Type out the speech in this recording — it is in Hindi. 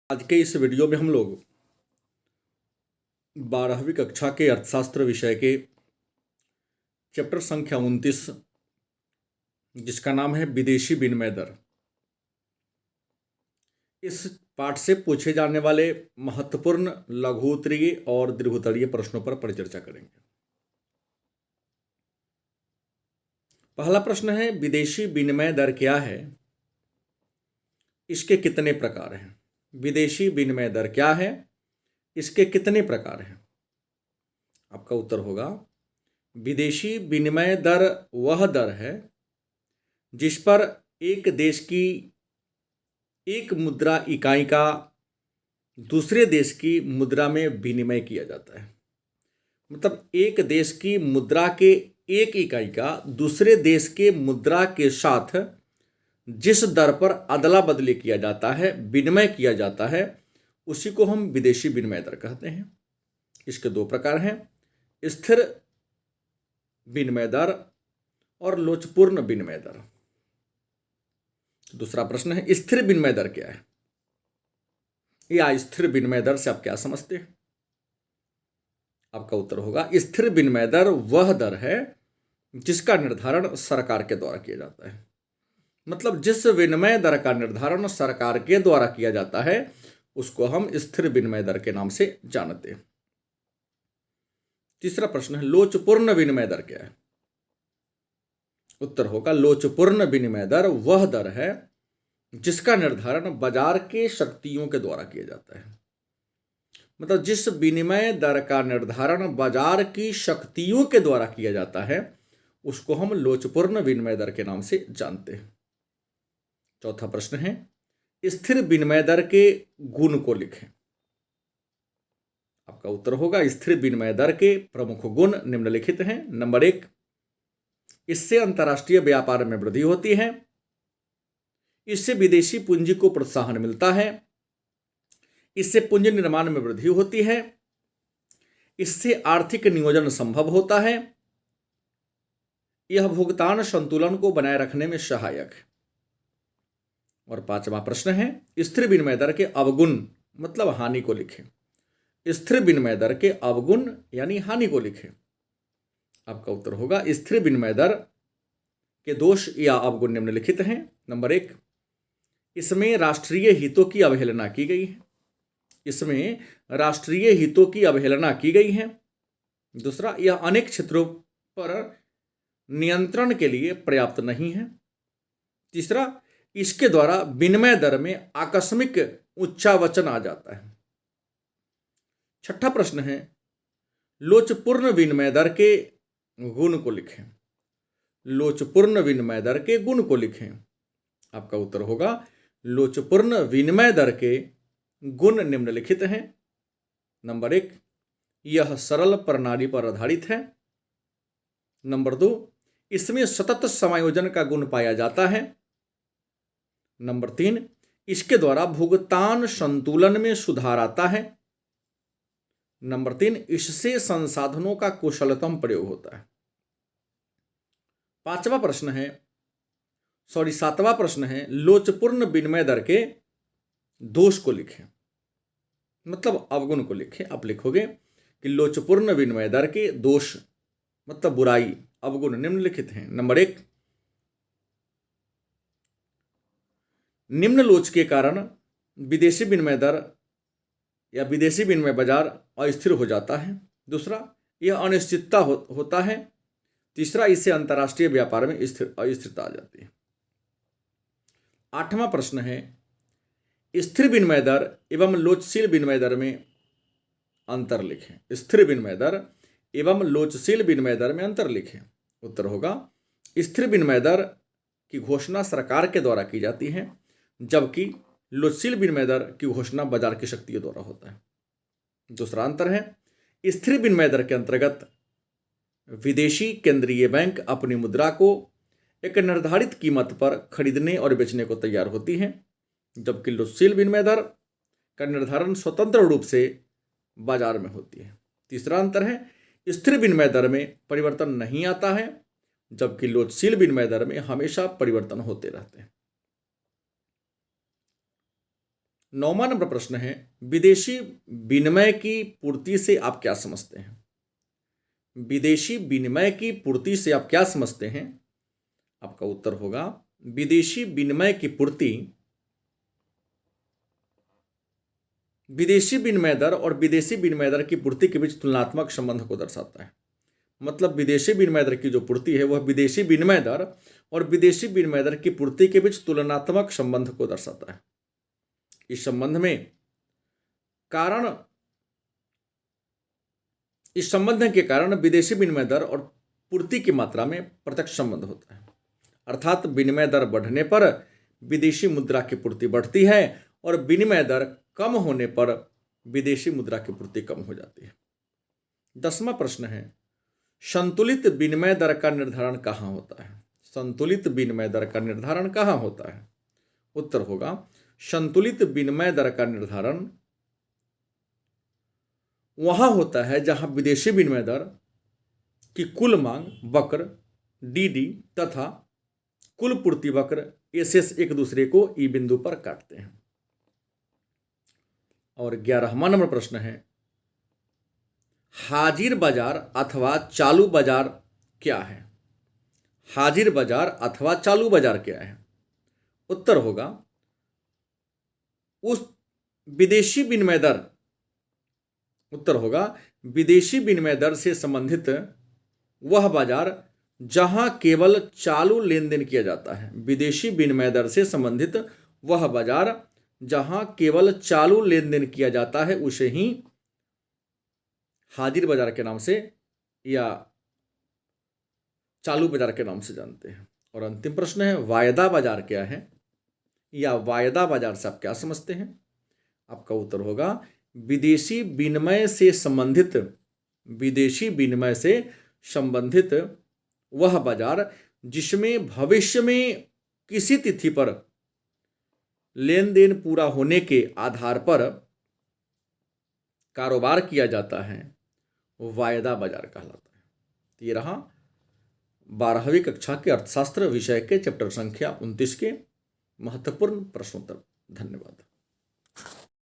आज के इस वीडियो में हम लोग 12वीं कक्षा के अर्थशास्त्र विषय के चैप्टर संख्या 29 जिसका नाम है विदेशी विनिमय दर, इस पाठ से पूछे जाने वाले महत्वपूर्ण लघुत्तरीय और दीर्घोत्तरीय प्रश्नों पर परिचर्चा करेंगे। पहला प्रश्न है, विदेशी विनिमय दर क्या है, इसके कितने प्रकार हैं। विदेशी विनिमय दर क्या है, इसके कितने प्रकार हैं। आपका उत्तर होगा, विदेशी विनिमय दर वह दर है जिस पर एक देश की एक मुद्रा इकाई का दूसरे देश की मुद्रा में विनिमय किया जाता है। मतलब एक देश की मुद्रा के एक इकाई का दूसरे देश के मुद्रा के साथ जिस दर पर अदला बदली किया जाता है, विनिमय किया जाता है, उसी को हम विदेशी विनिमय दर कहते हैं। इसके दो प्रकार हैं, स्थिर विनिमय दर और लोचपूर्ण विनिमय दर। दूसरा प्रश्न है, स्थिर विनिमय दर क्या है, या स्थिर विनिमय दर से आप क्या समझते हैं। आपका उत्तर होगा, स्थिर विनिमय दर वह दर है जिसका निर्धारण सरकार के द्वारा किया जाता है। मतलब जिस विनिमय दर का निर्धारण सरकार के द्वारा किया जाता है उसको हम स्थिर विनिमय दर के नाम से जानते हैं। तीसरा प्रश्न है, लोचपूर्ण विनिमय दर क्या है। उत्तर होगा, लोचपूर्ण विनिमय दर वह दर है जिसका निर्धारण बाजार के शक्तियों के द्वारा किया जाता है। मतलब जिस विनिमय दर का निर्धारण बाजार की शक्तियों के द्वारा किया जाता है उसको हम लोचपूर्ण विनिमय दर के नाम से जानते हैं। चौथा प्रश्न है, स्थिर विनिमय दर के गुण को लिखें। आपका उत्तर होगा, स्थिर विनिमय दर के प्रमुख गुण निम्नलिखित हैं। नंबर 1, इससे अंतर्राष्ट्रीय व्यापार में वृद्धि होती है, इससे विदेशी पूंजी को प्रोत्साहन मिलता है, इससे पूंजी निर्माण में वृद्धि होती है, इससे आर्थिक नियोजन संभव होता है, यह भुगतान संतुलन को बनाए रखने में सहायक है। और पांचवा प्रश्न है, स्थिर विनिमय दर के अवगुण मतलब हानि को लिखें। स्थिर विनिमय दर के अवगुण यानी हानि को लिखें। आपका उत्तर होगा, स्थिर विनिमय दर के दोष या अवगुण निम्नलिखित हैं। नंबर 1, इसमें राष्ट्रीय हितों की अवहेलना की गई है। इसमें राष्ट्रीय हितों की अवहेलना की गई है। दूसरा, यह अनेक क्षेत्रों पर नियंत्रण के लिए पर्याप्त नहीं है। तीसरा, इसके द्वारा विनिमय दर में आकस्मिक उच्चावचन आ जाता है। छठा प्रश्न है, लोचपूर्ण विनिमय दर के गुण को लिखें। लोचपूर्ण विनिमय दर के गुण को लिखें। आपका उत्तर होगा, लोचपूर्ण विनिमय दर के गुण निम्नलिखित हैं। नंबर 1, यह सरल प्रणाली पर आधारित है। नंबर 2, इसमें सतत समायोजन का गुण पाया जाता है। नंबर 3, इसके द्वारा भुगतान संतुलन में सुधार आता है। नंबर 3, इससे संसाधनों का कुशलतम प्रयोग होता है। सातवां प्रश्न है, लोचपूर्ण विनिमय दर के दोष को लिखें। मतलब अवगुण को लिखें। आप लिखोगे कि लोचपूर्ण विनिमय दर के दोष मतलब बुराई, अवगुण निम्नलिखित हैं। नंबर 1, निम्न लोच के कारण विदेशी विनिमय दर या विदेशी विनिमय बाजार अस्थिर हो जाता है। दूसरा, यह अनिश्चितता होता है। तीसरा, इससे अंतर्राष्ट्रीय व्यापार में अस्थिरता आ जाती है। आठवां प्रश्न है, स्थिर विनिमय दर एवं लोचशील विनिमय दर में अंतर लिखें। स्थिर विनिमय दर एवं लोचशील विनिमय दर में अंतर लिखें। उत्तर होगा, स्थिर विनिमय दर की घोषणा सरकार के द्वारा की जाती है, जबकि लोचशील विनिमय दर की घोषणा बाजार की शक्तियों द्वारा होता है। दूसरा अंतर है, स्थिर विनिमय दर के अंतर्गत विदेशी केंद्रीय बैंक अपनी मुद्रा को एक निर्धारित कीमत पर खरीदने और बेचने को तैयार होती है, जबकि लोचशील विनिमय दर का निर्धारण स्वतंत्र रूप से बाजार में होती है। तीसरा अंतर है, स्थिर विनिमय दर में परिवर्तन नहीं आता है, जबकि लोचशील विनिमय दर में हमेशा परिवर्तन होते रहते हैं। 9वां नंबर प्रश्न है, विदेशी विनिमय की पूर्ति से आप क्या समझते हैं? विदेशी विनिमय की पूर्ति से आप क्या समझते हैं? आपका उत्तर होगा विदेशी विनिमय की पूर्ति विदेशी विनिमय दर और विदेशी विनिमय दर की पूर्ति के बीच तुलनात्मक संबंध को दर्शाता है। मतलब विदेशी विनिमय दर की जो पूर्ति है वह विदेशी विनिमय दर और विदेशी विनिमय दर की पूर्ति के बीच तुलनात्मक संबंध को दर्शाता है। इस संबंध के कारण विदेशी विनिमय दर और पूर्ति की मात्रा में प्रत्यक्ष संबंध होता है। अर्थात विनिमय दर बढ़ने पर विदेशी मुद्रा की पूर्ति बढ़ती है और विनिमय दर कम होने पर विदेशी मुद्रा की पूर्ति कम हो जाती है। 10वां प्रश्न है, संतुलित विनिमय दर का निर्धारण कहाँ होता है? संतुलित विनिमय दर का निर्धारण कहाँ होता है? उत्तर होगा संतुलित विनिमय दर का निर्धारण वहां होता है जहां विदेशी विनिमय दर की कुल मांग वक्र डीडी तथा कुल पूर्ति वक्र एसएस एक दूसरे को ई बिंदु पर काटते हैं। और 11वां नंबर प्रश्न है, हाजिर बाजार अथवा चालू बाजार क्या है? हाजिर बाजार अथवा चालू बाजार क्या है? उत्तर होगा विदेशी विनिमय दर से संबंधित वह बाजार जहां केवल चालू लेन देन किया जाता है। विदेशी विनिमय दर से संबंधित वह बाजार जहां केवल चालू लेन देन किया जाता है उसे ही हाजिर बाजार के नाम से या चालू बाजार के नाम से जानते हैं। और अंतिम प्रश्न है, वायदा बाजार क्या है या वायदा बाजार से आप क्या समझते हैं? आपका उत्तर होगा विदेशी विनिमय से संबंधित वह बाजार जिसमें भविष्य में किसी तिथि पर लेन देन पूरा होने के आधार पर कारोबार किया जाता है, वायदा बाजार कहलाता है। तो ये रहा 12वीं कक्षा के अर्थशास्त्र विषय के चैप्टर संख्या 29 के महत्वपूर्ण प्रश्नोत्तर। धन्यवाद।